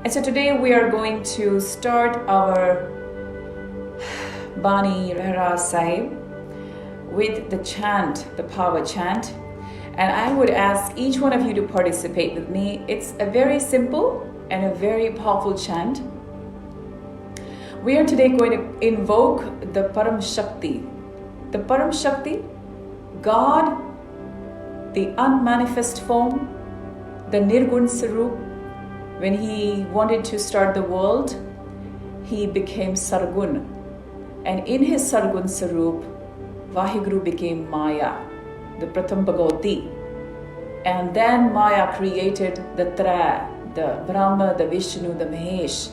And so today we are going to start our Bani Rahasai with the chant, the power chant. And I would ask each one of you to participate with me. It's a very simple and a very powerful chant. We are today going to invoke the Param Shakti. The Param Shakti, God, the unmanifest form, the Nirgun Sarup. When he wanted to start the world, he became Sargun. And in his Sargun Sarup, Vaheguru became Maya, the Pratham Bhagavati. And then Maya created the Tra, the Brahma, the Vishnu, the Mahesh.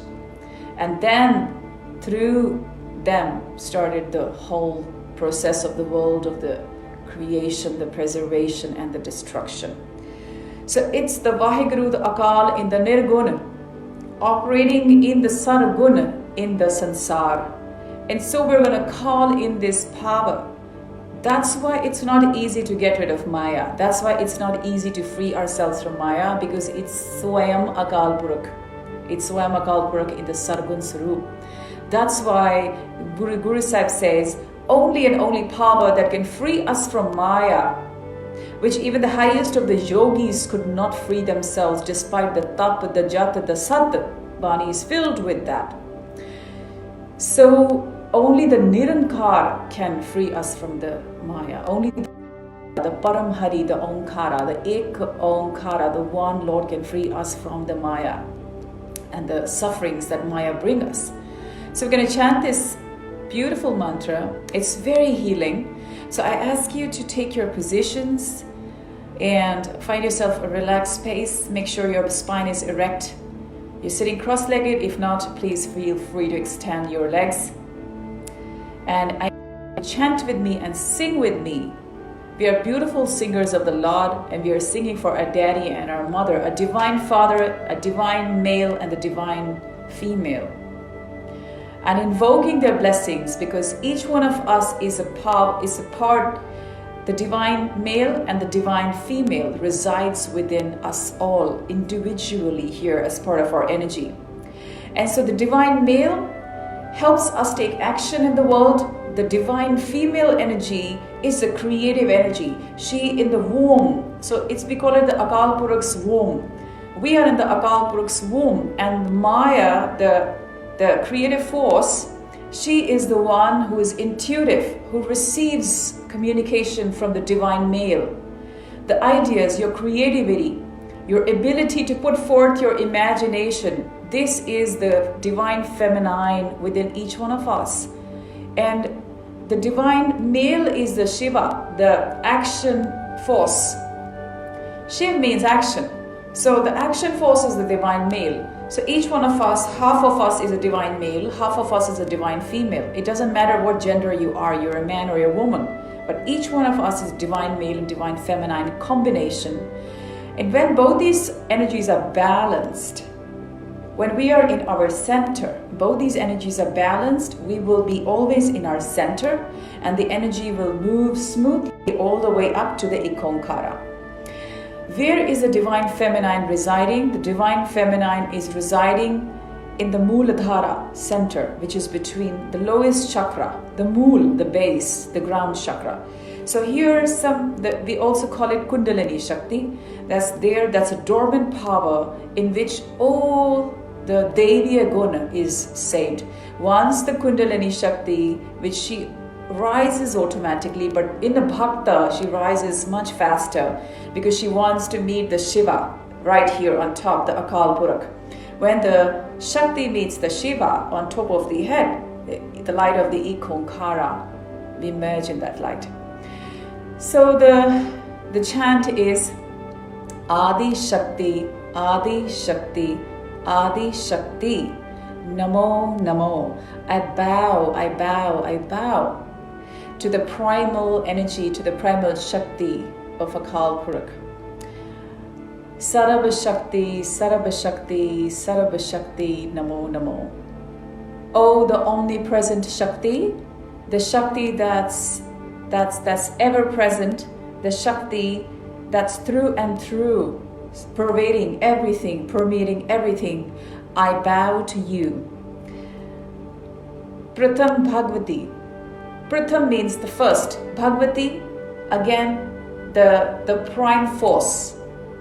And then through them started the whole process of the world, of the creation, the preservation, and the destruction. So it's the Vaheguru, the Akal in the Nirguna, operating in the Sarguna, in the Sansar. And so we're going to call in this power. That's why it's not easy to get rid of Maya. That's why it's not easy to free ourselves from Maya, because it's Swayam Akal Purakh. It's Swayam Akal Purakh in the Sargun Sarup. That's why Guru Sahib says, only and only power that can free us from Maya, which even the highest of the yogis could not free themselves, despite the tap, the jat, the sat. Bani is filled with that. So only the Nirankar can free us from the Maya. Only the Param Hari, the Omkara, the Ek Omkara, the one Lord, can free us from the Maya and the sufferings that Maya bring us. So we're going to chant this beautiful mantra. It's very healing. So I ask you to take your positions and find yourself a relaxed space. Make sure your spine is erect. You're sitting cross-legged. If not, please feel free to extend your legs. And I chant with me and sing with me. We are beautiful singers of the Lord, and we are singing for our daddy and our mother, a divine father, a divine male, and a divine female. And invoking their blessings, because each one of us is a part. The divine male and the divine female resides within us all individually here as part of our energy. And so the divine male helps us take action in the world. The divine female energy is a creative energy. She in the womb. So we call it the Akal Purakh's womb. We are in the Akal Purakh's womb, and Maya, the creative force, she is the one who is intuitive, who receives communication from the divine male. The ideas, your creativity, your ability to put forth your imagination, this is the divine feminine within each one of us. And the divine male is the Shiva, the action force. Shiv means action. So the action force is the divine male. So each one of us, half of us is a divine male, half of us is a divine female. It doesn't matter what gender you are, you're a man or you're a woman. But each one of us is divine male and divine feminine combination. And when both these energies are balanced, when we are in our center, both these energies are balanced, we will be always in our center, and the energy will move smoothly all the way up to the Ikonkara. Where is the divine feminine residing? The divine feminine is residing in the Mooladhara center, which is between the lowest chakra, the Mool, the base, the ground chakra. So here we also call it Kundalini Shakti. That's a dormant power in which all the Deviya Guna is saved. Once the Kundalini Shakti, which she rises automatically, but in the Bhakta, she rises much faster because she wants to meet the Shiva right here on top, the Akal Purakh. When the Shakti meets the Shiva on top of the head, the light of the Ikonkara, we merge in that light. So the chant is Adi Shakti, Adi Shakti, Adi Shakti, Namo Namo. I bow, I bow, I bow to the primal energy, to the primal Shakti of Akal Purakh. Sarva Shakti, Sarva Shakti, Sarva Shakti, Namo Namo. Oh, the omnipresent Shakti, the Shakti that's ever present, the Shakti that's through and through, pervading everything, permeating everything. I bow to you. Pratham Bhagavati. Pratham means the first. Bhagavati, again, the prime force,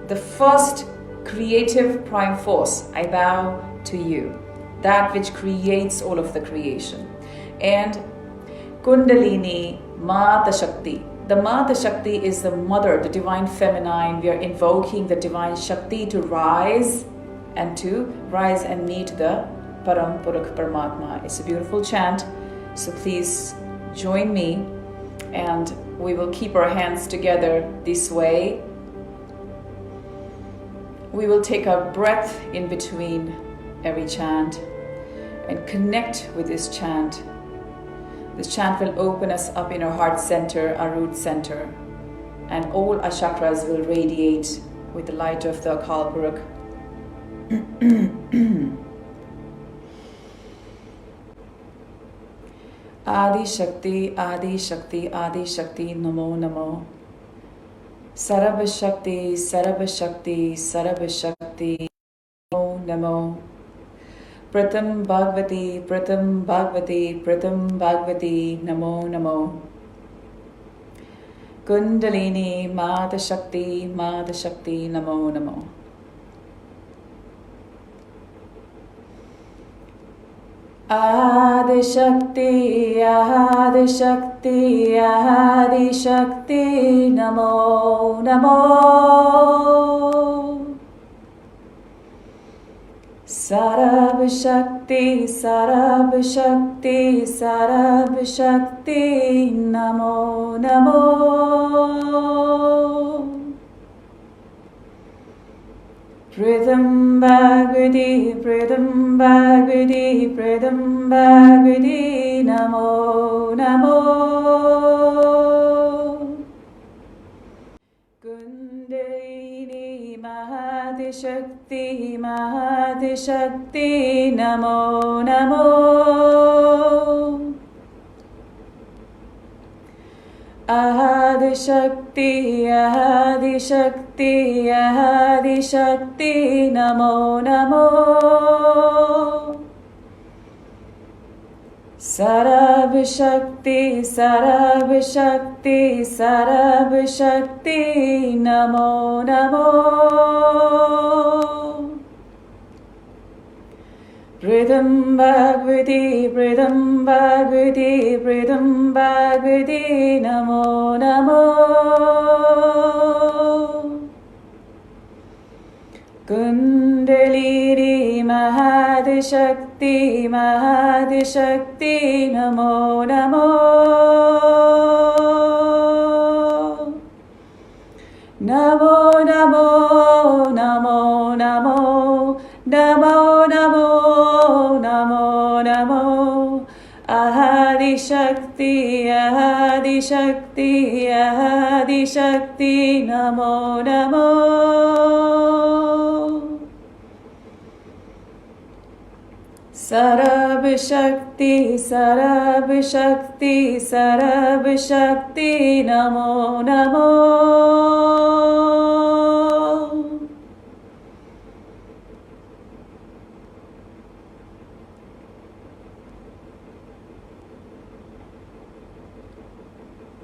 the first creative prime force. I bow to you, that which creates all of the creation. And Kundalini Mata Shakti. The Mata Shakti is the mother, the divine feminine. We are invoking the divine Shakti to rise and meet the Param Purakh Paramatma. It's a beautiful chant, so please join me, and we will keep our hands together this way. We will take a breath in between every chant and connect with this chant. This chant will open us up in our heart center, our root center, and all our chakras will radiate with the light of the Akal Purakh. Adi Shakti, Adi Shakti, Adi Shakti, Namo Namo. Sarabha Shakti, Sarabha Shakti, Sarabha Shakti, Namo Namo. Pratham Bhagavati, Pratham Bhagavati, Pratham Bhagavati, Namo Namo. Kundalini Mata Shakti, Mata Shakti, Namo Namo. Adi Shakti, Adi Shakti, Adi Shakti, Namo Namo. Sarabha Shakti, Sarabha Shakti, Sarabha Shakti, Namo Namo. Pratham Bhagavati, Pratham Bhagavati, Pratham Bhagavati, Namo Namo. Kundalini Mahadi Shakti, Mahadi Shakti, Namo Namo. Ahadi Shakti, Ahadi Shakti, Ahadi Shakti, Namo Namo. Sarabha Shakti, Sarabha Shakti, Sarabha Shakti, Namo Namo. Pratham Bhagavati, Pratham Bhagavati, Pratham Bhagavati, Namo Namo. Kundalini Mahadi Shakti, Mahadi Shakti, Namo Namo. Namo Namo, Namo Namo, Namo Namo, Namo Namo. Ahadi Shakti, Ahadi Shakti, Ahadi Shakti, Namo Namo. Sarabha Shakti, Sarabha Shakti, Sarabha Shakti, Namo Namo.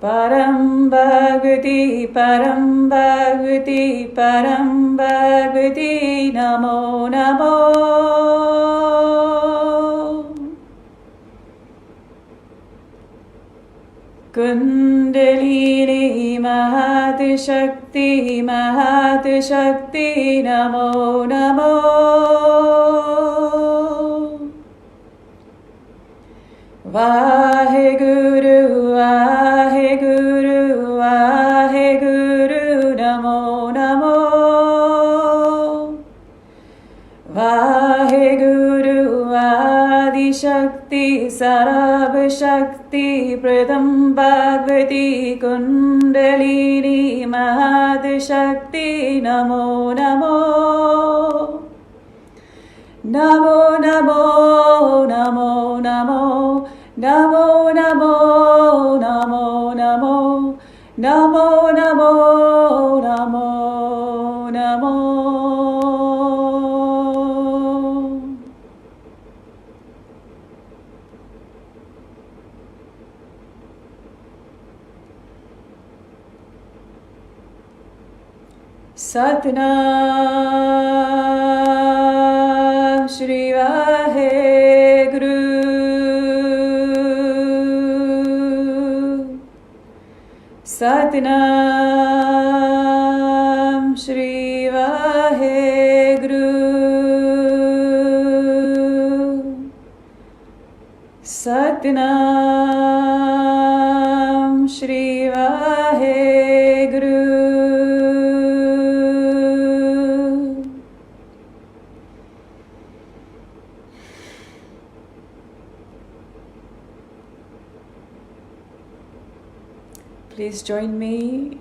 Param Bhagavati, Param Bhagavati, Param Bhagavati, Namo Namo. Kundalini Mahadi Shakti, Mahadi Shakti, Namo Namo. Vaheguru, Vaheguru, Vaheguru, Namo Namo. Vaheguru, Adi Shakti, Sarabha Shakti, Pratham Bhagavati, Kundalini Mahadi Shakti, Namo Namo. Namo Namo, Namo Namo, Namo Namo, Namo Namo, Namo Namo, Namo Namo. Satnam Shri Vaheguru. Satnam Shri Vaheguru. Satnam Shri Vaheguru. Please join me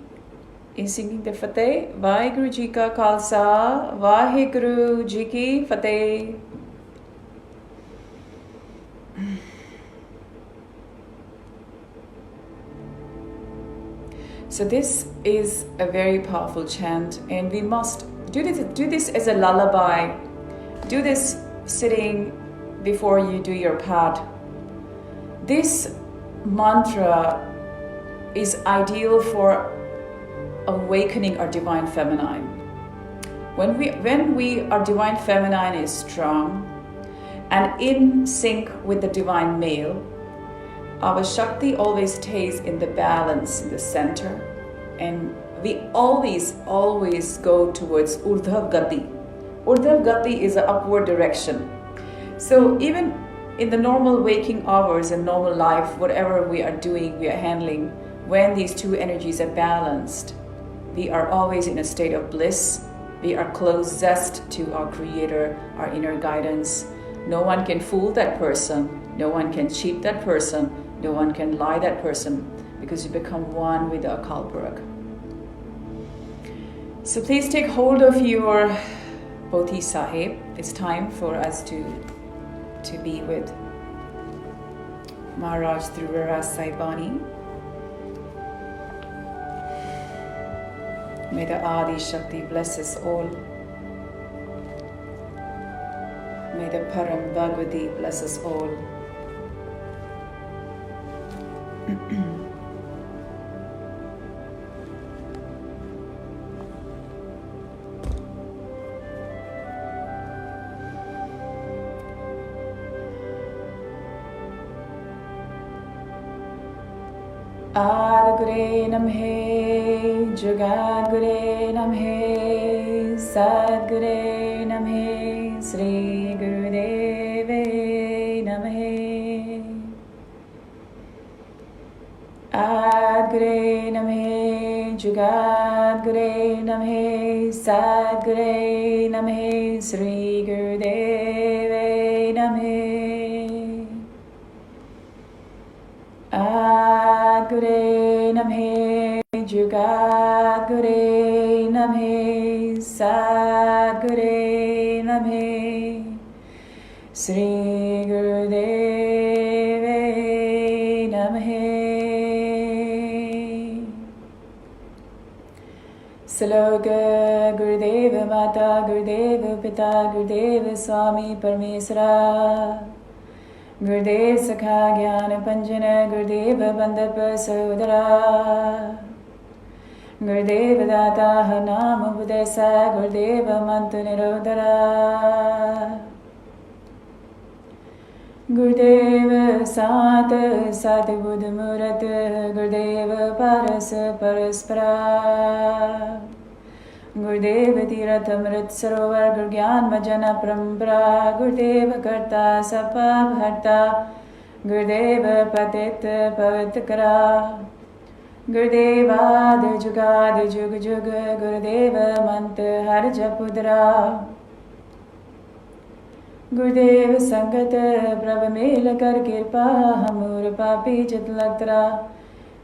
in singing the Fateh. Vaheguru Ji Ka Khalsa, Vaheguru Ji Ki Fateh. So this is a very powerful chant, and we must do this as a lullaby. Do this sitting before you do your pad. This mantra is ideal for awakening our divine feminine. When our divine feminine is strong and in sync with the divine male, our Shakti always stays in the balance, in the center, and we always go towards Urdhva Gati. Urdhva Gati is an upward direction. So even in the normal waking hours and normal life, whatever we are doing, we are handling, when these two energies are balanced, we are always in a state of bliss. We are closest to our Creator, our inner guidance. No one can fool that person. No one can cheat that person. No one can lie that person, because you become one with the Akal Purakh. So please take hold of your Pothi Sahib. It's time for us to be with Maharaj Dhruva Sahibani. May the Adi Shakti bless us all. May the Param Bhagavati bless us all. Adgure Namhe, Jagadgure Namhe, Sadgure Namhe, Sri Gurudeve Namhe. Adgure Namhe, Jagadgure Namhe, Sadgure Namhe, Sri Gurudeve Namhe. Adgure Namhe, Jagadgure Namhe, Sadgure Namhe, Sri Gurudeve Namhe. Sloka Gurudeva Mata, Gurudeva Pita, Gurudeva Swami Parmeswara. Gurudev Sakha Jnana Panjana, Gurudev Bandhap Sodara. Gurudev Data Hanam Budesa, Gurudev Mantu Nirodhara. Gurudev Sant Sat Buddha Murat, Gurudev Paras Paraspara. Gurudev Tirath Amrit Sarovar, Gurgyan Majana Parambara. Gurudev Karta Sapab Harta, Gurudev Patit Pavitkara. Gurudev Adi Jugad Jug Jug, Gurudev Mant Har Japudra. Gurudev Sangat Prabh Mel Kar Kirpa, Hamur Papi Jit Latra.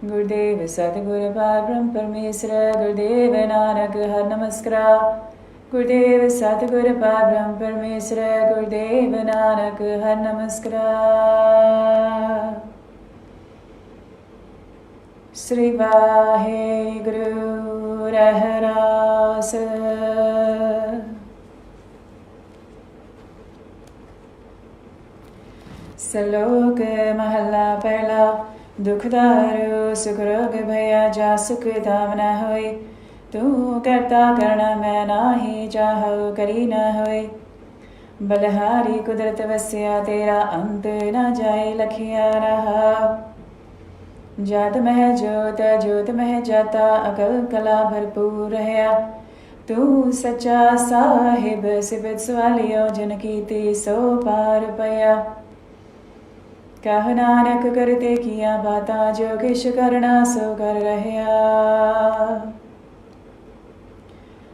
Gurudev Sadguru Parbrahm Parmeswara, Gurudev Nanak Har Namaskara. Gurudev Sadguru Parbrahm Parmeswara, Gurudev Nanak Har Namaskara. Sri Vaheguru Raharasa. Salok Mahalla Perla. Dukh daru sukh rog bhaya ja sukh damna hoy. तू करता करना मैं नाही, चाहो करी न होए। बलहारी कुदरत वस्या, तेरा अंत न जाए लखिया रहा। जात मह जोत, जोत मह जाता, अकल कला भरपूर रहया। तू सच्चा साहिब, सिबत सवालियो, जन कीती सो पार पया। कह नानक करते किया बाता, जो किश करना सो कर रहया।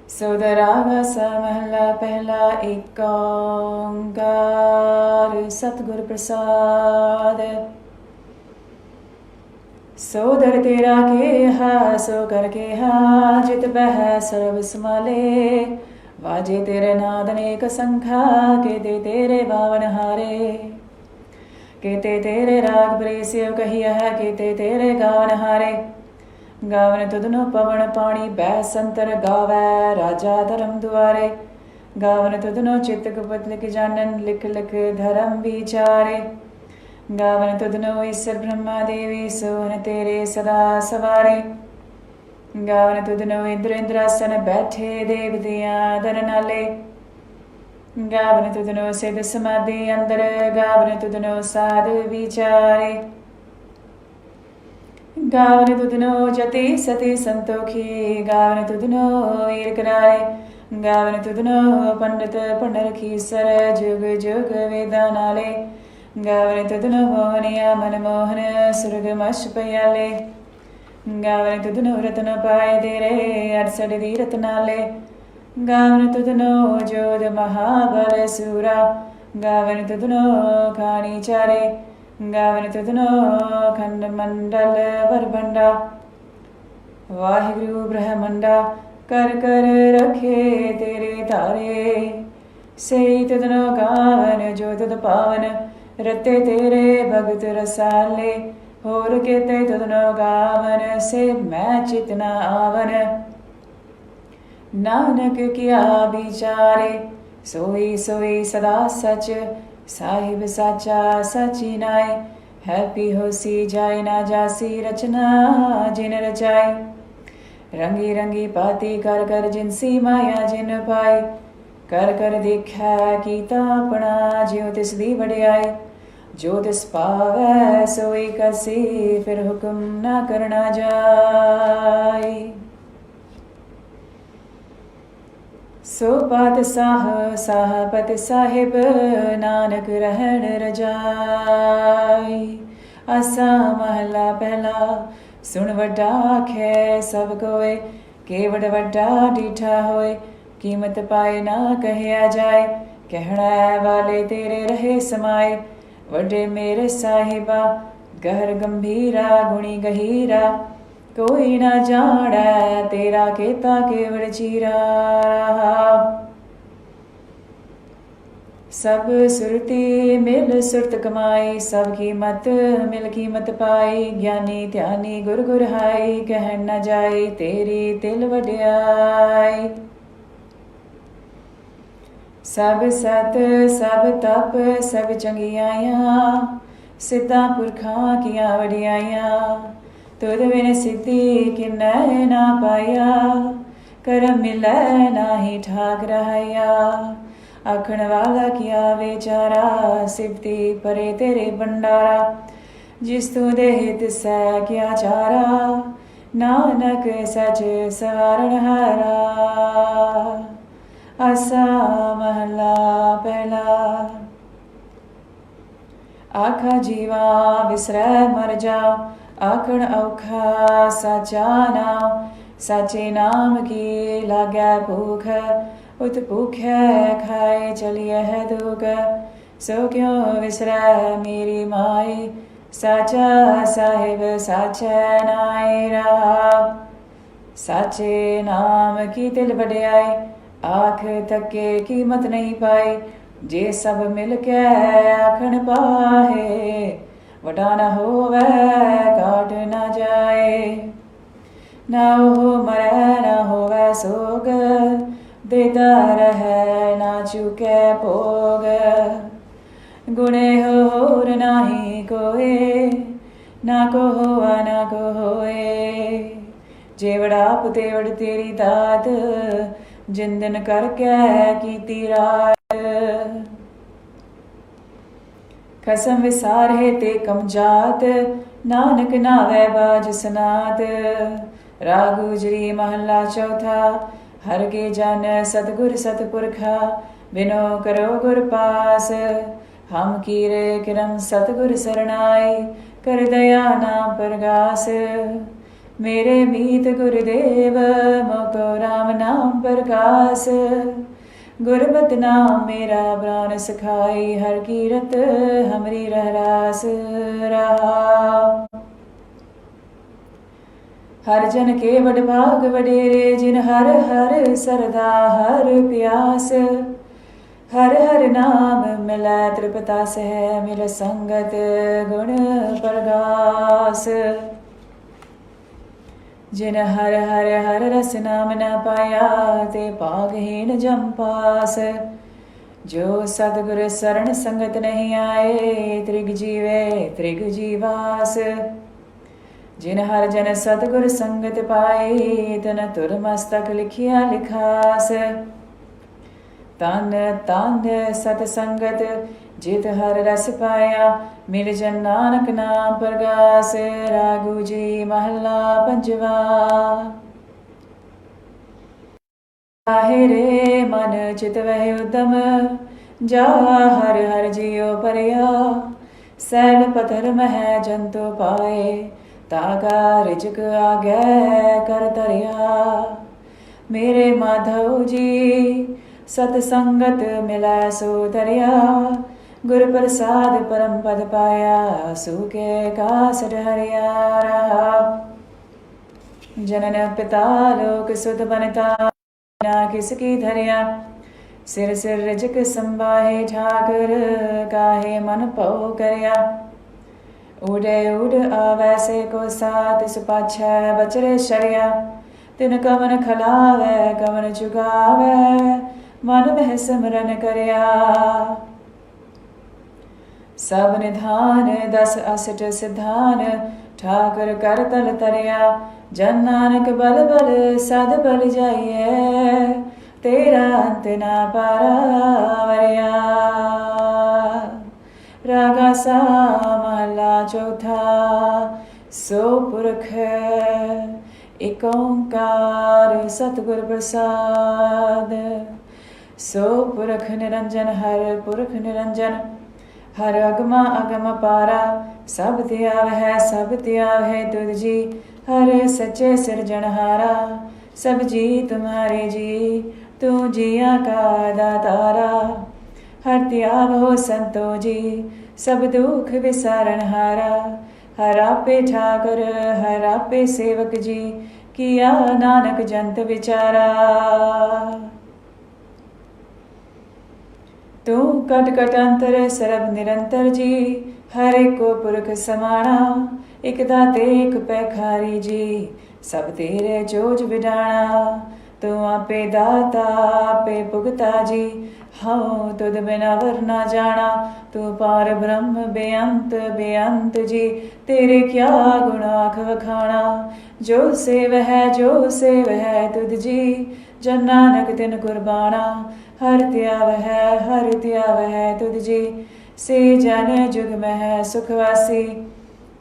सोदरागा सा महला पहला, एक ओंकार सतगुर प्रसाद। सोदर तेरा के हा, सो कर के हा, जित बह सर्व समाले। वाजे तेरे नाद अनेक संखा, के दे तेरे बावन हारे। केते तेरे राग बरेसियो कहिया है, केते तेरे गावन हारे। गावन तुधनो पवन पानी बै संतर गावै, राजा धर्म दुआरे। गावन तुधनो चित्त गुप्त लिख जानन, लिख लिख धर्म विचारे। गावन तुधनो ईश्वर ब्रह्मा देवी, सोहन तेरे सदा सवारे। गावन तुधनो इंद्र इंद्रासन, बैठे देवतियां दर नाले। गावन तुधनो सिद्ध समाधि अंदर, गावन तुधनो साध विचारे। गावन तुधनो जति सती संतोखी, गावन तुधनो वीर करारे। गावन तुधनो पंडित पंडरखी सर, जुग जुग वेदा नाले। गावन तुधनो मोहनिया मनमोहन, सुरगमश पयाले। गावन तुधनो रत्न पाए तेरे, 68 दी रत्नाले। गावन तुधनो जोध महाबल सूरा, गावन तुधनो खानी चारे। गावन तुधनो खंड मंडल बरबंडा। वाहिगुरु ब्रह्मंडा, कर कर रखे तेरे तारे। सही तुधनो गावन जो तुध पावन, रते तेरे भगत रसाले। होर केते तुधनो गावन, से मैं चितना आवन। नानक किया विचारे, सोई सोई सदा सच। साहिब साचा साची नाय, हैप्पी होसी जाय ना जासी, रचना जिन रचाई। रंगी रंगी पाती कर कर, जिनसी माया जिन पाई। कर कर देखै कीता अपना, ज्यों तिस दी वडियाई। जो तिस पावै सोई करसी, फिर हुक्म ना करना जाय। सो पातशाह साहपत साहिब, नानक रहन रजाई। आसा महला पहला, सुन वड्डा आखे सब कोय। केवड़ वड्डा डीठा होए, कीमत पाए ना कहया जाए। कहना वाले तेरे रहे समाए। वड्डे मेरे साहिबा, गहर गंभीरा गुणी गहीरा। कोई ना जाने तेरा केता केवड़ चीरा। सब सुरती मिल सुरत कमाई, सब कीमत मिल कीमत पाई। ज्ञानी ध्यानी गुर गुर हाई, कहन न जाई तेरी तिल वड्याई। सब सत सब तप सब चंगियाइयां, सिद्धा पुरखां किया वडियाइयां। तुद बिन सिद्धि किन्नै ना पाया, करम मिलै नाही ठाक रहाया। आखण वाला किया बेचारा, सिफती परे तेरे भंडारा। जिस तू दे हित सै किया चारा, नानक सच सवारण हारा। आसा महला पहला। आखा जीवा विसरै मर जाओ, आखण औखा साचा नाम। साचे नाम की लागै भूख, उत भूखै खाए चलिए दुख। सो क्यों विसरै मेरी माई, साचा साहिब साचै नाय रहा। साचे नाम की तिल वड्याई, आख थके कीमत नहीं पाई। जे सब मिल के आखण पाहे, वडा न होवै काट न जाए। ना ओह मरै ना होवै सोग, देता रहै ना चुकै भोग। गुणे होर नाही कोए, ना को होआ ना को होए। जेवड़ा पुतेवड़ तेरी दात, जिन दिन करके कीती रात। कसम विसार है ते कम जात, नानक नावै बाज सनात। राग गुजरी महला चौथा, हर के जन सतगुर सतपुरखा, बिनो करो गुर पास। हम कीरे किरम सतगुर सरनाई, कर दया नाम प्रगास। मेरे मीत गुरुदेव, मोको राम नाम प्रकाश। गुरबत नाम मेरा प्राण सखाई, हर कीरत हमरी रहरास रहा। हर जन के बड़ भाग वडेरे, जिन हर हर सरदा हर प्यास। हर हर नाम मिलै तृपतास है, मिल संगत गुण प्रगास। जिन हर हर हर रस नाम न पाया, ते पागहीन जम पास। जो सतगुर शरण संगत नहीं आए, त्रिग जीवे त्रिग जीवास। जिन हर जन सतगुर संगत पाए, तन तुर मस्तक लिखिया लिखास। तन तन सतसंगत जित हर रस पाया, मिल जन नानक नाम प्रगास। रागू जी महला पंजवा। आहे रे मन चित वह उद्दम, जा हर हर जियो परिया। सैल पत्थर मह जंतु पाए, ताका रिजक आगे कर तरिया। मेरे माधव जी सतसंगत मिला सो तरिया, गुर प्रसाद परम पद पाया, सूखे कास हरिया रहा। जनन पिता लोक सुध बनता, ना किसकी धरिया। सिर सिर रिजक संभाहे ठाकर, काहे मन पौ करया। उड़े उड़ आवैसे को सात, सुपाछ बचरे शरिया। तिन कवन खलावे कवन चुगावे, मन में सिमरन करया। सब निधान दस असठ सिद्धान, ठाकुर कर तल तरया। जन नानक बल बल सद बल जाइए, तेरा अंत ना पारावरिया। रागा सा महला चौथा। सो पुरख एक ओंकार सतगुर प्रसाद। सो पुरख निरंजन हर पुरख निरंजन, हर अगमा अगम पारा। सब त्याव है तुझ जी, हर सच्चे सिरजनहारा। सब जी तुम्हारे जी, तू जिया का दातारा। हर त्याव हो संतो जी, सब दुख विसारण हारा। हर आपे ठाकर हर आपे सेवक जी, किया नानक जंत विचारा। तू कट कट अंतर सरब निरंतर जी, हर एक को पुरख समाना। एक दाते एक पैखारी जी, सब तेरे जोज बिडाना। तू आपे दाता आपे पुगता जी, हाँ तुद बिना वर ना जाना। तू पार ब्रह्म बेअंत बेअंत जी, तेरे क्या गुण आख वखाना। जो सेव है तुद जी, जन नानक तिन कुर्बाना। हर त्याव है तुद जी, से जन जुग में सुखवासी।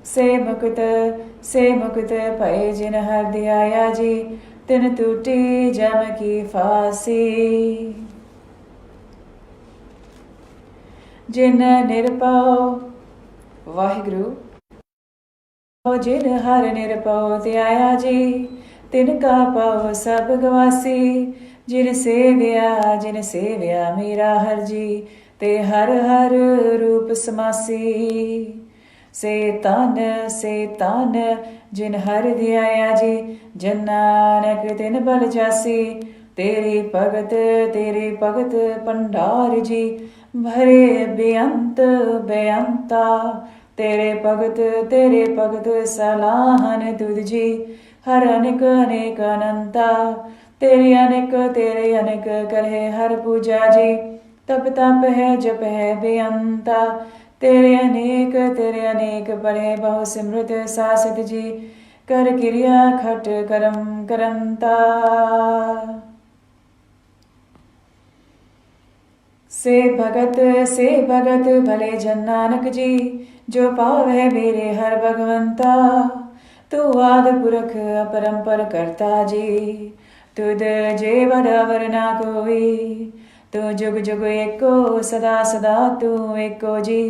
से मुक्त भय जिन हर दिया जी, तिन टूटी जम की फांसी। जिन निरपौ वाहिगुरु, जिन हर निरपौ त्याया जी, तिनका पौ सब गवासी। जिन सेव्या मेरा हर जी, ते हर हर रूप समासी। से तन जिन हर दिया जी, जन नानक तिन बल जासी। तेरी भगत पंडार जी, भरे बेअंत बेअंता। तेरे भगत सलाहन तुझ जी, हर अनेक अनेक अनंता। तेरे अनेक करे हर पूजा जी, तप है जप है बेअंता। तेरे अनेक पढ़े बहु सिमृत सासत जी, कर क्रिया खट करम करंता। से भगत भले जन नानक जी, जो पावै मेरे हर भगवंता। तू आदि पुरख अपरंपर करता जी, तुद जे बराबर ना कोई। तू जुग जुग एको सदा सदा तू एको जी,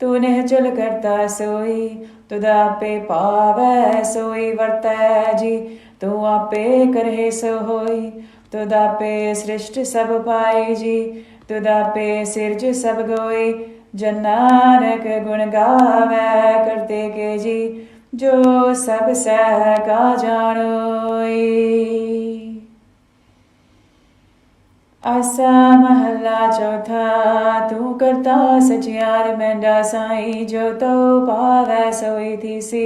तू निहचल करता सोई। तुद आपे पावै सोई वर्तै जी, तू आपे करहे सो होई। तुद आपे सृष्ट सब पाई जी, तुद आपे सिरज सब गोई। जन नानक गुण गावै करते के जी, जो सब सह का जानोई। आसा महला चौथा। तू करता सचियार मैंडा साई, जो तो पावै सोई थीसी।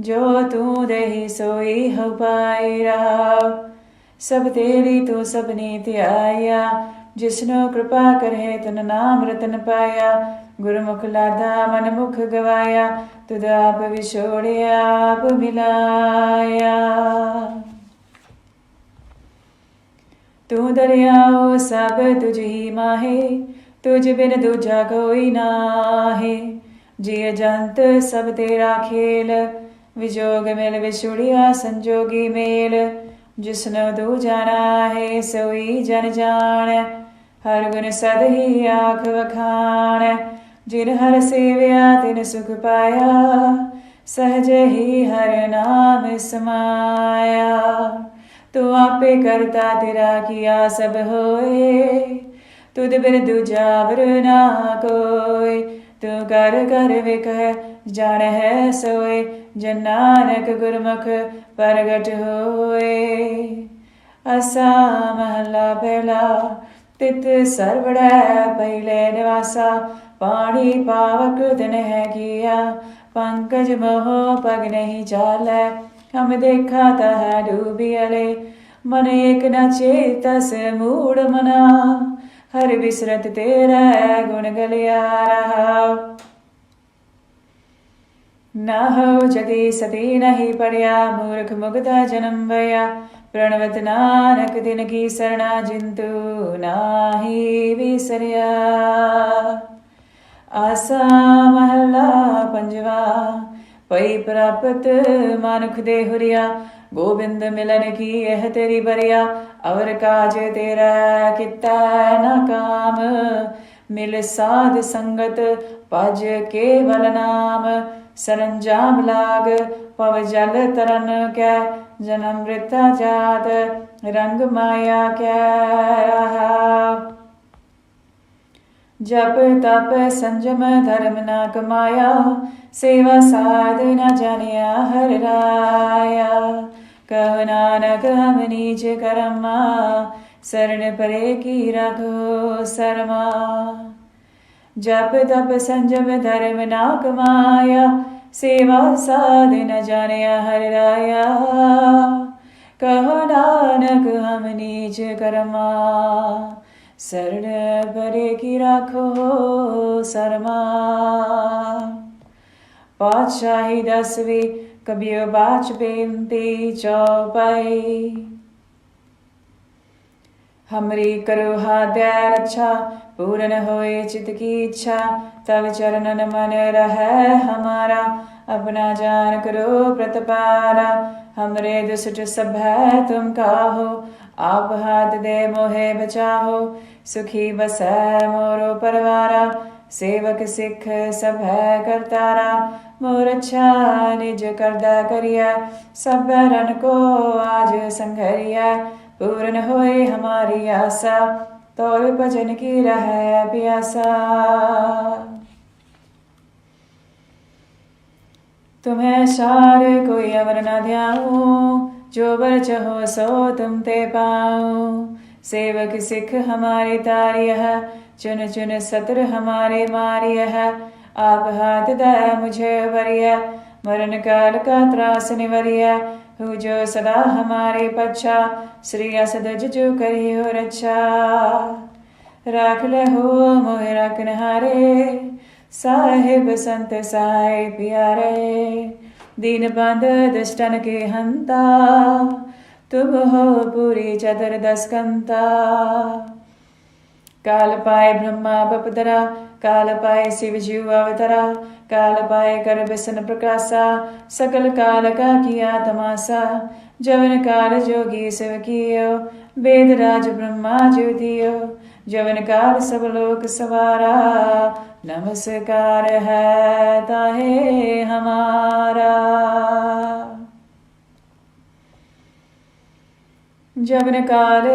जो तू देही सोई हो पाई राव। सब तेरी तू सबनी त्याया, जिसनो कृपा करे तन नाम रतन पाया। गुरमुख लादा मन मुख गवाया, तुद आप विछोड़िया आप मिलाया। तू दरियाओ सब तुझ ही माहे, तुझ बिन दूजा कोई नाहे। जिय जंत सब तेरा खेल, विजोग मिल विछुड़िया संजोगी मेल। जिसनो तू जाना है सोई जन जान, हर गुण सद ही आख वखान। जिन हर सेव्या तिन सुख पाया, सहज ही हर नाम समाया। तू आपे करता तेरा किया सब होए, तुद बिन दूजा वर ना कोय। तू कर कर विकह जान है सोए, जन नानक गुरमुख प्रगट होए। असा महला पहला। तित सरवड़ै पहले निवासा, पानी पावक दिन है किया। पंकज मोह पग नहीं चालै, हम देखा तह डूबियले। मन एक न चेतस मूढ़ मना, हर बिसरत तेरा गुण गलिया रहा। ना हो जति सती नहीं पड़िया, मूर्ख मुग्धा जन्म भया। प्रणवत नानक दिन की शरणा, जिंतु नाही विसरिया। आसा महला पंजवा। पई प्राप्त मानुख दे हुरिया, गोविंद मिलन की यह तेरी बरिया। और काज तेरा किता न काम, मिल साध संगत पज केवल नाम। सरंजाम लाग पव जल तरन कै, जन्म मृता जात रंग माया कै रहा। जप तप संजम धर्म न कमाया, सेवा साध न जानिया हर राया। कहो नानक हम नीच कर्मा, शरण परे की रखो शर्मा। जप तप संजम धर्म ना कमाया, सेवा साध न जानिया हर राया। कहो नानक हम नीच कर्मा, शरण परे की राखो शर्मा। पातशाही 10वीं। कबियो बाच बेनती चौपाई। हमरी करो हाद्य रक्षा, पूर्ण होए चित की इच्छा। तब चरणन मन रहे हमारा, अपना जान करो प्रतपारा। हमरे दुष्ट सब है तुम काहो, आप हाथ दे मोहे बचाहो। सुखी बसै मोरो परवारा, सेवक सिख सब है करतारा। मोर अच्छा निज करदा करिया, सब रन को आज संघरिया। पूर्ण होए हमारी आशा, तौर भजन की रहे प्यासा। तुम्हें सार कोई अवर न ध्याऊं, जो बर चहो सो तुम ते पाऊं। सेवक सिख हमारे तारिय है, चुन चुन सतर हमारे मारिय है। आप हाथ दे मुझे वरिय, मरण काल का त्रास निवरिय। हूँ जो सदा हमारे पच्छा, श्री असद जुजु करी हो रक्षा। राख ले हो मोह रखन हारे, साहिब संत साय प्यारे। दीन बंध दुष्टन के हंता, तुम हो पूरी चतुर्दशकंता। काल पाए ब्रह्मा बपदरा, काल पाए शिव जीव अवतरा, काल पाए कर बिसन प्रकाशा, सकल काल का किया तमाशा। जवन काल जोगी शिव कियो, वेद राज ब्रह्मा ज्योतियो, जवन काल सब लोक सवारा, नमस्कार है ताहे हमारा। जवन काल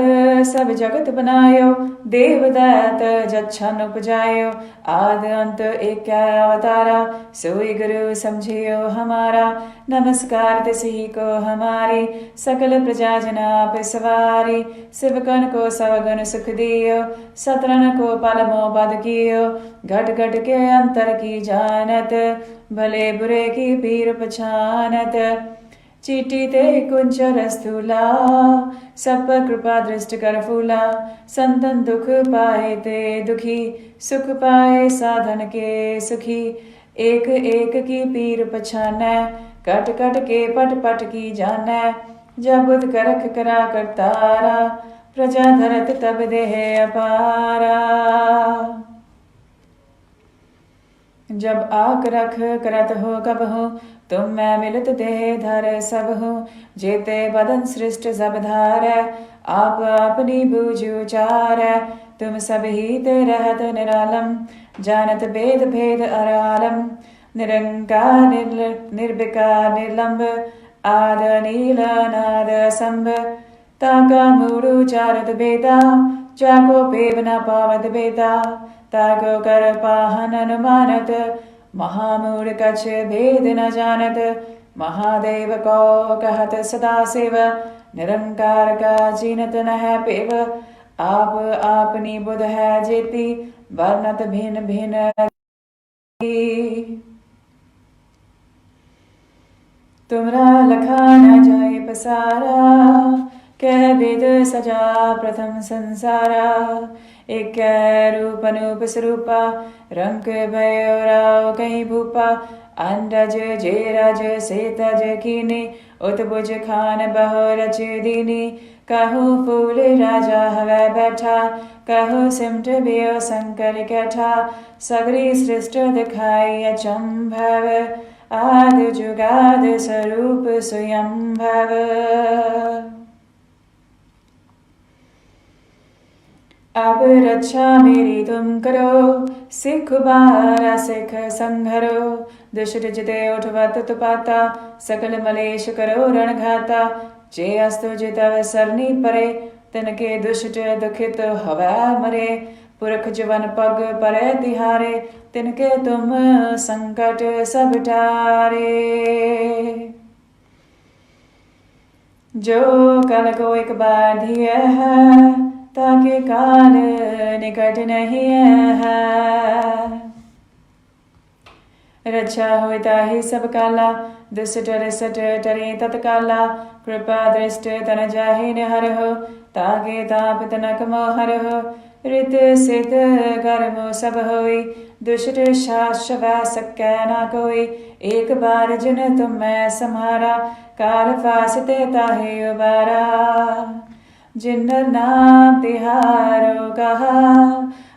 सब जगत बनायो, देव दैत जच्छन उपजायो, आद अंत एक अवतारा, सोई गुरु समझियो हमारा। नमस्कार तिसही को हमारी, सकल प्रजा जनाप सवारी। शिवकन को सवगुण सुख दियो, सतरन को पलमो पद कियो, घट घट के अंतर की जानत, भले बुरे की पीर पछानत। चीटी ते कुंजर स्थूला, सब पर कृपा दृष्ट कर फूला। संतन दुख पाए ते दुखी, सुख पाए साधन के सुखी। एक एक की पीर पछानै, कट कट के पट पट की जानै। जब बुध करख करा करतारा, प्रजा धरत तब देह अपारा। जब आक रख करत हो कब हो, तुम मैं मिलत देह धर सब हो। जेते बदन सृष्ट सब धारै, आप अपनी बूझ उचारै। तुम सब ही ते रहत निरालम, जानत भेद भेद अरालम। निरंकार निर्विकार निर्लंब, आद नील नाद संभ। ताका मूढ़ चारत बेदा, जाको पेव न पावत बेदा। ताको कर पाहन अनुमानत, महामूढ़ कछ भेद न जानत। महादेव को कहत सदा शिव, निरंकार का जीनत न है पेव। आप आपनी बुध है जेती, वर्णत भिन्न भिन्न। तुमरा लखा न जाए पसारा, कह वेद सजा प्रथम संसारा। एक रूप अनूप स्वरूपा, रंग भयो राव कहीं भूपा। अंडज जे रज से तज कीनी, उत्बुज खान बहु रच दीनी। कहु फूल राजा हवै बैठा, कहु सिमट बियो शंकर कैठा। सगरी सृष्ट दिखाई अचंभव, आद जुगाद स्वरूप स्वयंभव। अब रक्षा मेरी तुम करो, सिख बारा सिख संघरो। दुष्ट जिते उठवत तुपाता, सकल मलेश करो रणघाता। जे अस्तु जितव सरनी परे, तिनके दुष्ट दुखित हवै मरे। पुरख जवन पग परे तिहारे, तिनके तुम संकट सब टारे। जो कल को एक बार दिए है, ताकि काल निकट नहीं है। रक्षा होता ही सब काला, दुष्ट रिष्ट टरे तत्काला। कृपा दृष्ट तन जाहि निहर हो, ताके ताप तनक मोहर हो। ऋत सिद्ध कर्म सब होई, दुष्ट शास्त्र वै सकै ना कोई। एक बार जिन तुम मैं सम्हारा, काल फासते ताहि उबारा। जिन नाम तिहारो कहा,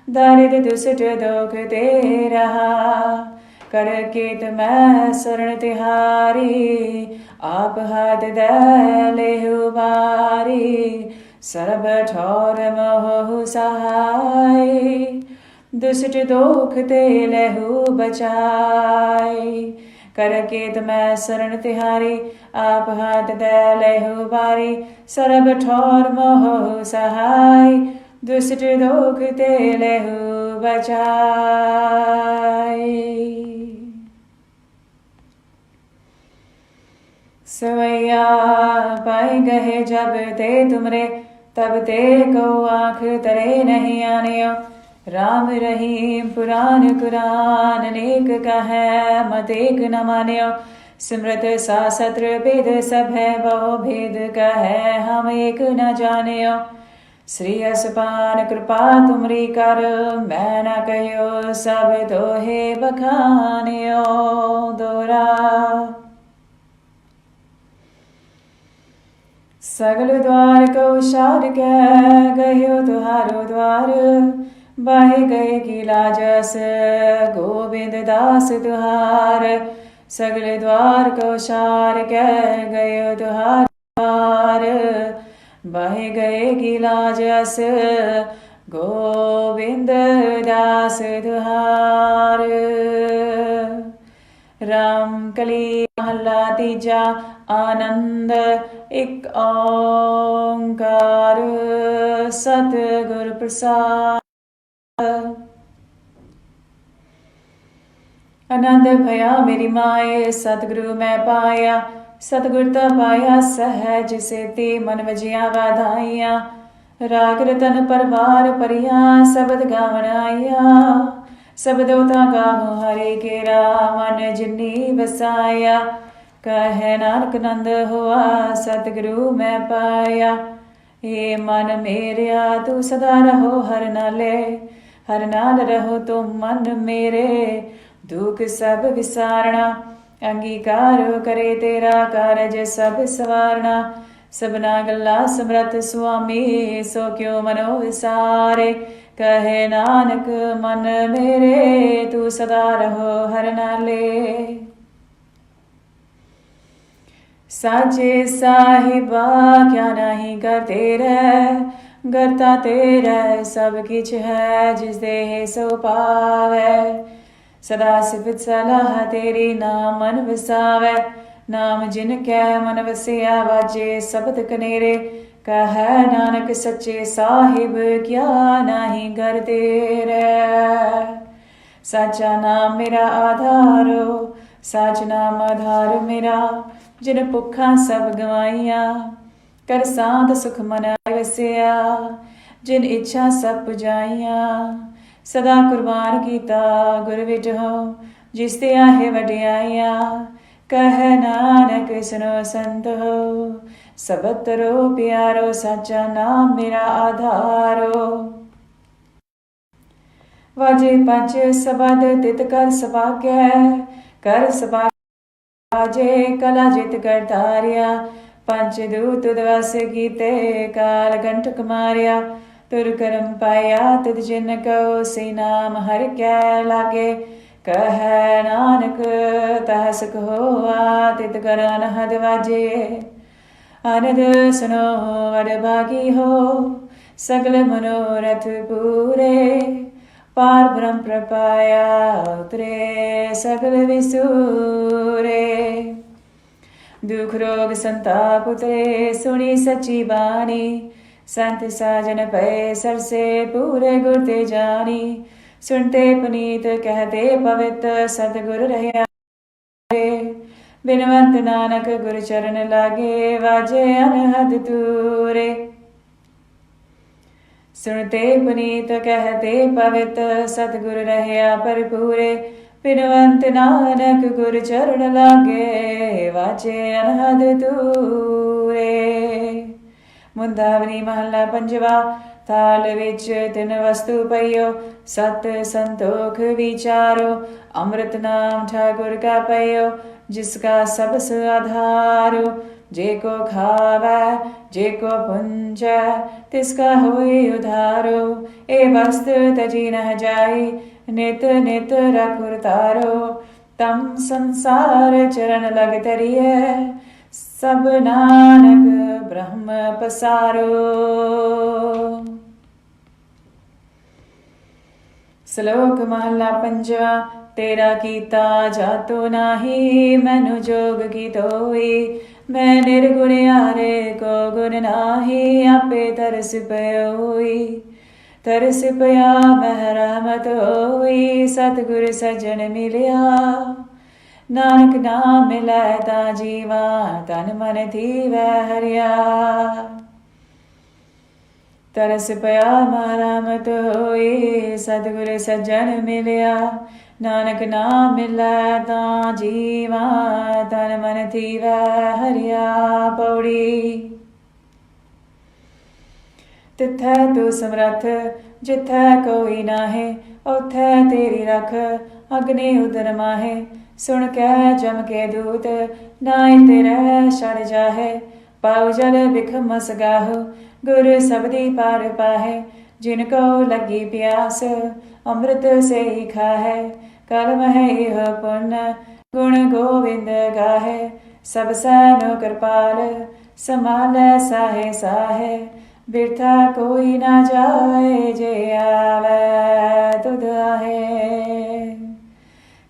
दारिद्र दुष्ट दोख ते रहा। कर केत मैं शरण तिहारी, आप हाथ दे लेहु बारी। सर्ब ठौर मोह सहाय, दुष्ट दोख ते लेहु बचाई। कर केत मैं शरण तिहारी, आप हाथ दे लेहु बारी। सर्ब ठौर मोह सहाय, दुष्ट दोख ते लेहु बचाई। सवैया पाई गहे जब ते तुमरे, तब ते को आँख तरे नहीं आनियो। राम रहीम पुराण कुरान अनेक कहे, मत एक न मानियो। सिमरत शास्त्र वेद सब है, बहु भेद कहे हम एक न जानियो। श्री असपान कृपा तुमरी कर, मैं न कहियो सब तो हे बखानियो दोरा। सगल द्वार को उछाल के गयो तुहारो द्वार, बाहे गए गिला जस गोविंद दास तुहार। सगल द्वार को उछाल के गयो तुहारो द्वार, बाहे गए गिला जस गोविंद दास तुहार। राम कली महला तीजा आनंद एक ओंकार सतगुर प्रसाद। आनंद भया मेरी माए सतगुरु मैं पाया, सतगुर ता पाया सहज सेती मन वजिया वाधाइया। राग रतन परवार परिया शबद गावन आया, शबदो ता गावो हरे केरा मन जिन्नी बसाया। कहे नानक नंद हुआ सतगुरु मैं पाया, हे मन मेरिया तू सदा रहो हर नाले, हर नाल रहो तुम मन मेरे दुख सब विसारना। अंगीकार करे तेरा कारज सब सवारना, सबना गल्ला समरथ स्वामी सो क्यों मनो विसारे। कहे नानक मन मेरे तू सदा रहो हर नाले। साचे साहिबा क्या नहीं कर तेरे, करता तेरा सब किछ है जिस देह सो पावे। सदा सिफत सलाह तेरी नाम मन वसावे, नाम जिन कै मन वसिया वाजे शब्द कनेरे। कह नानक सच्चे साहिब क्या नहीं कर तेरे। साचा नाम मेरा आधारो, साच नाम आधार मेरा। जिन भुखा सब गवाइया, कर सांत सुख मन वसिया। जिन इच्छा सब पुजाइया, सदा कुर्बान कीता गुर विजहो। जिस ते आहे वडियाइया, कह नानक सुनो संत हो। सबत तरो प्यारो साचा नाम मेरा आधारो। वाजे पंच सबद तित कर सभाग्य, कर सभा बाजे कला जित कर धारिया। पंच दूत दवस कीते काल कंटक मारिया। तुर करम पाया तित जिन कहो से नाम हर कै लागे। कह नानक तह सुख होआ तित कर अनहद वाजे। आनंद सुनो वड भागी हो, सगल मनोरथ पूरे। पार ब्रह्म प्रपाया उतरे सगल विसूरे। दुख रोग संताप उतरे सुनी सच्ची बानी। संत साजन पै सरसे पूरे गुर ते जानी। सुनते पुनीत कहते पवित्र सतगुर रहा। बिनवंत नानक गुर चरण लागे वाजे अनहद तूरे। सुनते पुनीत कहते पवित्र सतगुर रहा भरपूरे। बिनवंत नानक गुर चरण लागे वाजे अनहद तूरे। मुंदावनी महला पंजवा। थाल विच तिन वस्तु पइयो, सत संतोख विचारो। अमृत नाम ठाकुर का पइयो, जिसका सबस आधारो। जे को खावै जे को पुंजै, तिसका होई उधारो। ए वस्तु तजी न जाई, नित नित रखुर तारो। तम संसार चरण लग तरिए, सब नानक ब्रह्म पसारो। श्लोक महला पंजवा। तेरा कीता जातो नाही, मैनु जोग की तोई। मैं निर्गुण यारे को गुण नाही, आपे तरस पयोई। तरस पया मैं रहमत होई, सतगुर सज्जन मिलिया। नानक नाम मिलै ता जीवा, तन मन थीवै हरिया। तरस पया महरामत होई, सतगुर सज्जन मिलिया। नानक नाम मिलै ता जीवा, तन मन थीवै हरिया। पौड़ी। तिथै तू समरथ, जिथै कोई नाहे। उथै तेरी रख, अग्नि उदर माहे। सुन कै जम के दूत, नाई तेरै छड़ जाहे। पाओ जल बिखम सगाहो, गुरु सबदी पार पाहे, जिनको लगी प्यास अमृत से ही खाहे, कलम है यह पुण्य गुण गोविंद गाहे, सब सैनो कृपाल समाल साहे साहे, बिरथा कोई ना जाए जे आवे तुध आहे।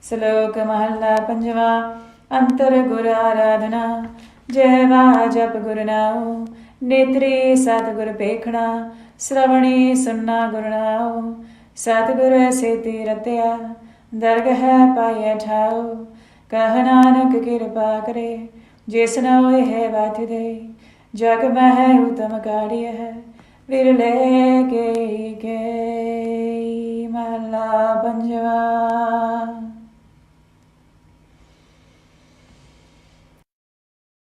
श्लोक महला पंजवा। अंतर गुर आराधना, जयवा जप गुरु नाओ, नेत्री सतगुर पेखना, श्रवणी सुनना गुरु नाओ, सतगुर सेती रत्या, दरगह पाए ठाओ, कह नानक कृपा करे, जिसनो यह बात दे, जग मह उत्तम कार्य है, विरले के महला पंजवा।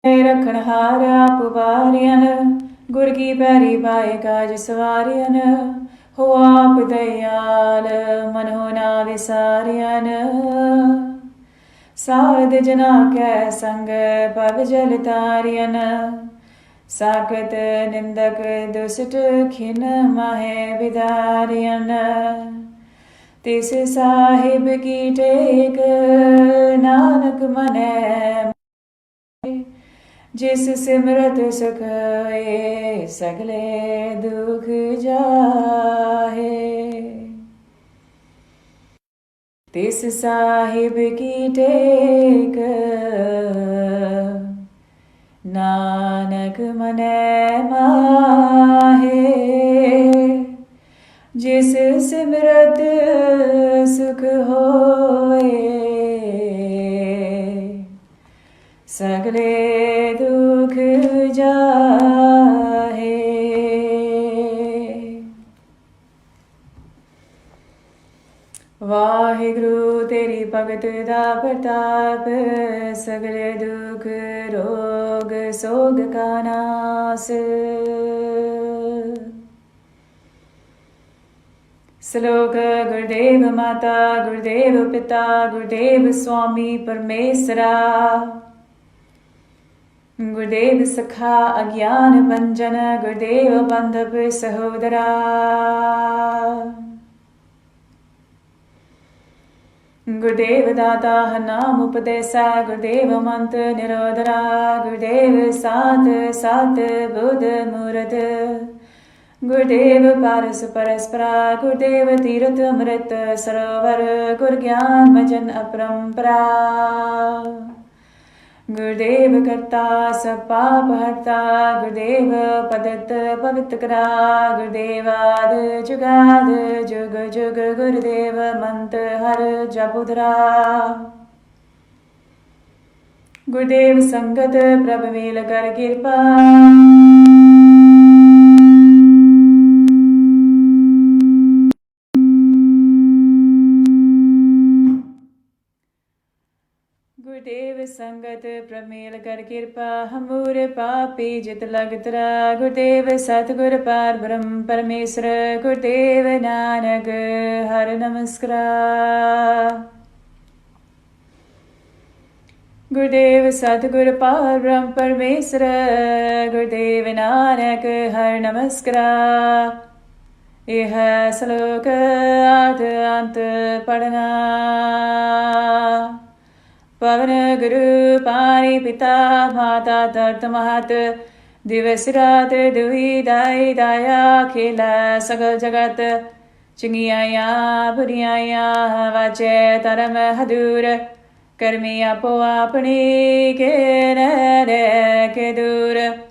रखनहार आप बारियन, गुर की पैरी पाए काज सवारियन, हो आप दयाल मन हो ना विसारियन, साध जना कै संग पव जल तारियन, साकत निंदक दुष्ट खिन माहे विदारियन, तिस साहिब की टेक नानक मनै, जिस सिमरत सुख सगले दुख जाहे, तिस साहिब की टेक नानक मनै माहे, जिस सिमरत सुख होए सगले दुख जाहे। वाहिगुरु तेरी भगत दा प्रताप, सगले दुख रोग सोग का नास। श्लोक। गुरुदेव माता गुरुदेव पिता गुरुदेव स्वामी परमेसरा, गुरुदेव सखा अज्ञान भंजन, गुरुदेव बंधव सहोदरा, गुरुदेव दाता नाम उपदेसा, गुरुदेव मंत्र निरोधरा, गुरुदेव सात सात बुध मूर्त, गुरुदेव पारस परस्परा, गुरुदेव तीर्थ अमृत सरोवर, गुरु ज्ञान भजन अपरंपरा, गुरुदेव करता सब पाप हरता, गुरुदेव पदत पवित्र करा, गुरुदेवाद जुगाद जुग जुग, गुरुदेव मंत हर जपुधरा, गुरुदेव संगत प्रभ मेल कर कृपा, गुरुदेव संगत प्रमेल कर कृपा, हमूर पापी जित लगतरा, गुरुदेव सतगुर पार ब्रह्म परमेश्वर, गुरुदेव नानक हर नमस्कार। गुरुदेव सतगुर पार ब्रह्म परमेश्वर, गुरुदेव नानक हर नमस्कार। यह श्लोक आद अंत पढ़ना। पवन गुरु पानी पिता माता तर्त महत, दिवस रात दुही दाई दाया, खेला सगल जगत, चंगियाया बुरियाया वाचे धर्म हदूर, कर्मी आपो अपनी के रे के दूर,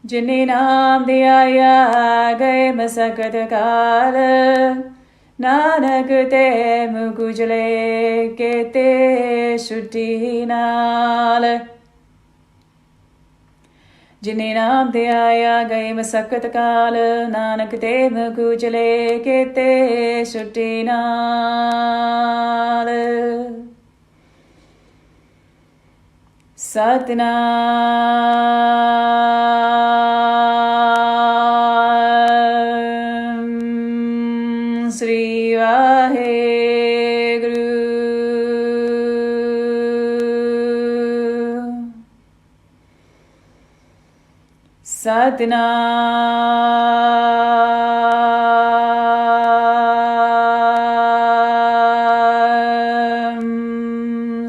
जिन्हें नाम दिया गए मसकत काल, नानक ते मुकुजले केते छुट्टी नाल, जिन्हें नाम ते आया गए मसकत काल, नानक ते मुकुजले केते छुट्टी नाल। Satnam Shri Waheguru. Satnam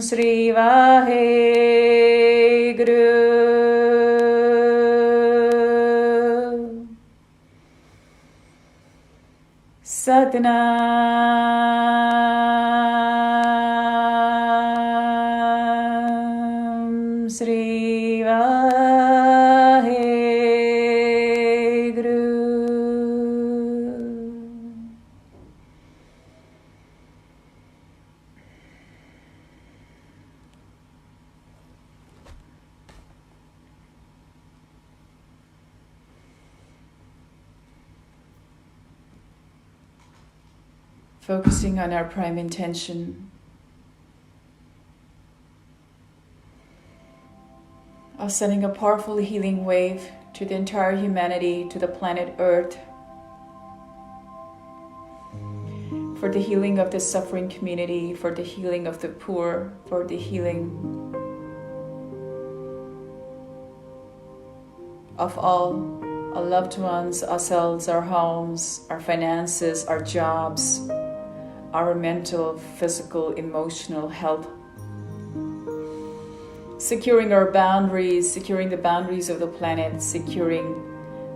Sri Vaheguru. Satnam Sri Vaheguru. Focusing on our prime intention of sending a powerful healing wave to the entire humanity, to the planet Earth, for the healing of the suffering community, for the healing of the poor, for the healing of all our loved ones, ourselves, our homes, our finances, our jobs, our mental, physical, emotional health. Securing our boundaries, securing the boundaries of the planet, securing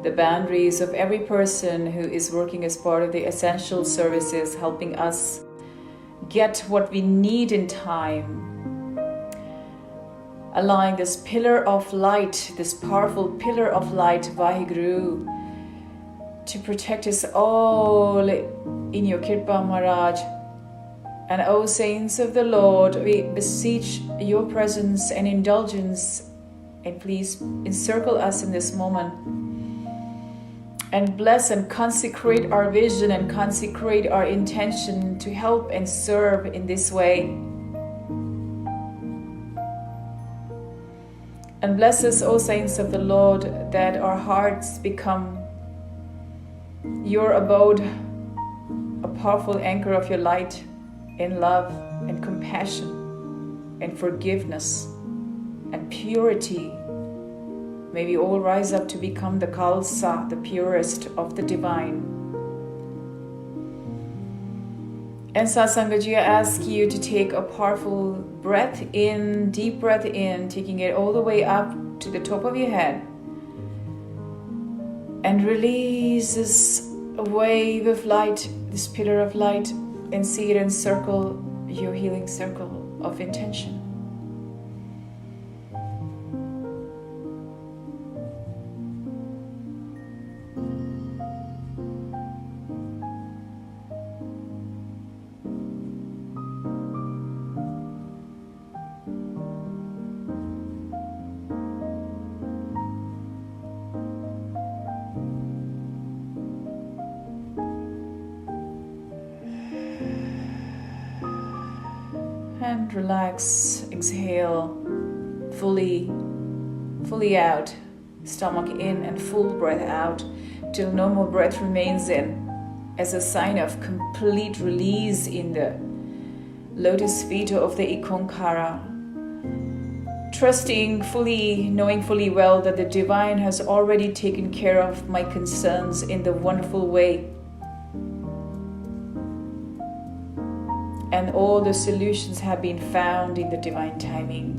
the boundaries of every person who is working as part of the essential services, helping us get what we need in time. Allowing this pillar of light, this powerful pillar of light, Vaheguru, to protect us all in your Kirpa Maharaj. And O saints of the Lord, we beseech your presence and indulgence, and please encircle us in this moment and bless and consecrate our vision and consecrate our intention to help and serve in this way. And bless us, O saints of the Lord, that our hearts become your abode, a powerful anchor of your light in love and compassion and forgiveness and purity. May we all rise up to become the Khalsa, the purest of the divine. And Satsangaji, I ask you to take a powerful breath in, deep breath in, taking it all the way up to the top of your head. And release this wave of light, this pillar of light, and see it encircle your healing circle of intention. And relax, exhale fully out, stomach in and full breath out till no more breath remains in, as a sign of complete release in the lotus feet of the Ikonkara. Trusting fully, knowing fully well that the divine has already taken care of my concerns in the wonderful way. And all the solutions have been found in the divine timing.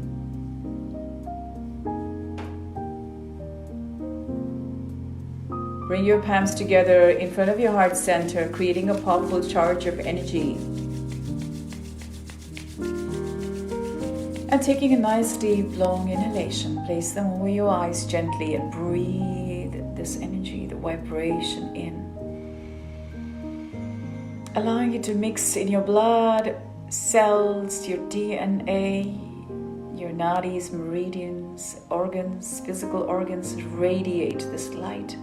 Bring your palms together in front of your heart center, creating a powerful charge of energy. And taking a nice deep long inhalation, place them over your eyes gently and breathe this energy, the vibration in. Allowing you to mix in your blood, cells, your DNA, your nadis, meridians, organs, physical organs, radiate this light.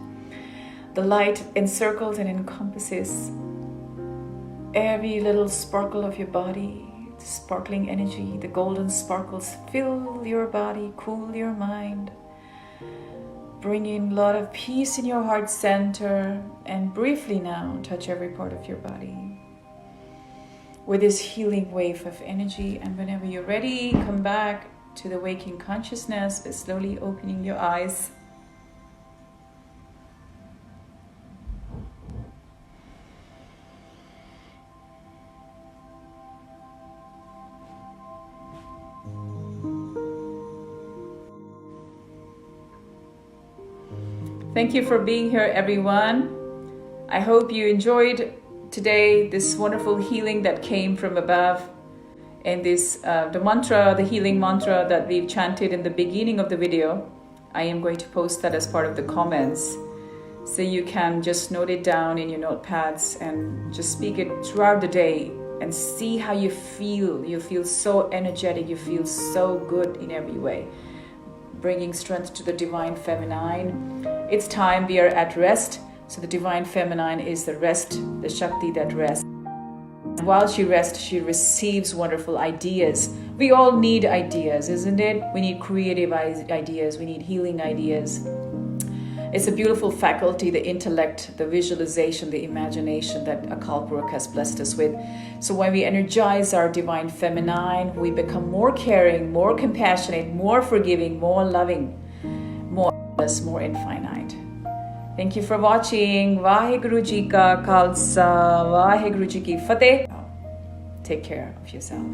The light encircles and encompasses every little sparkle of your body, the sparkling energy, the golden sparkles fill your body, cool your mind, bring in a lot of peace in your heart center, and briefly now touch every part of your body with this healing wave of energy. And whenever you're ready, come back to the waking consciousness by slowly opening your eyes. Thank you for being here, everyone. I hope you enjoyed today this wonderful healing that came from above. And this, the mantra, the healing mantra that we've chanted in the beginning of the video, I am going to post that as part of the comments. So you can just note it down in your notepads and just speak it throughout the day and see how you feel. You feel so energetic, you feel so good in every way. Bringing strength to the Divine Feminine. It's time we are at rest. So the Divine Feminine is the rest, the Shakti that rests. While she rests, she receives wonderful ideas. We all need ideas, isn't it? We need creative ideas. We need healing ideas. It's a beautiful faculty, the intellect, the visualization, the imagination that Akal Purakh has blessed us with. So when we energize our Divine Feminine, we become more caring, more compassionate, more forgiving, more loving, more infinite. Thank you for watching. Vaheguru Ji Ka Khalsa, Vaheguru Ji Ki Fateh. Take care of yourself.